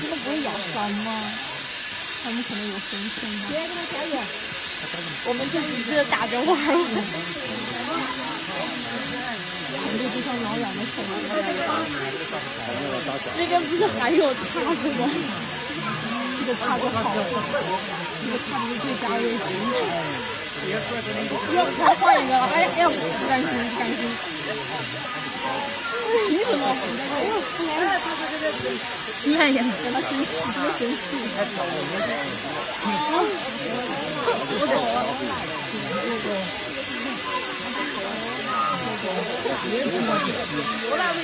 们不会咬伤吗？他们可能有风险吧。别给他加油！我们就只是打着玩儿。感觉就像老远的手。那边不是还有叉子吗？这个叉子好，这个叉子是最佳位置。又再换一个了，哎呀，不甘心，不甘心。你怎么？哎呦，慢点，让他生气，多生气。我走了。我来喂。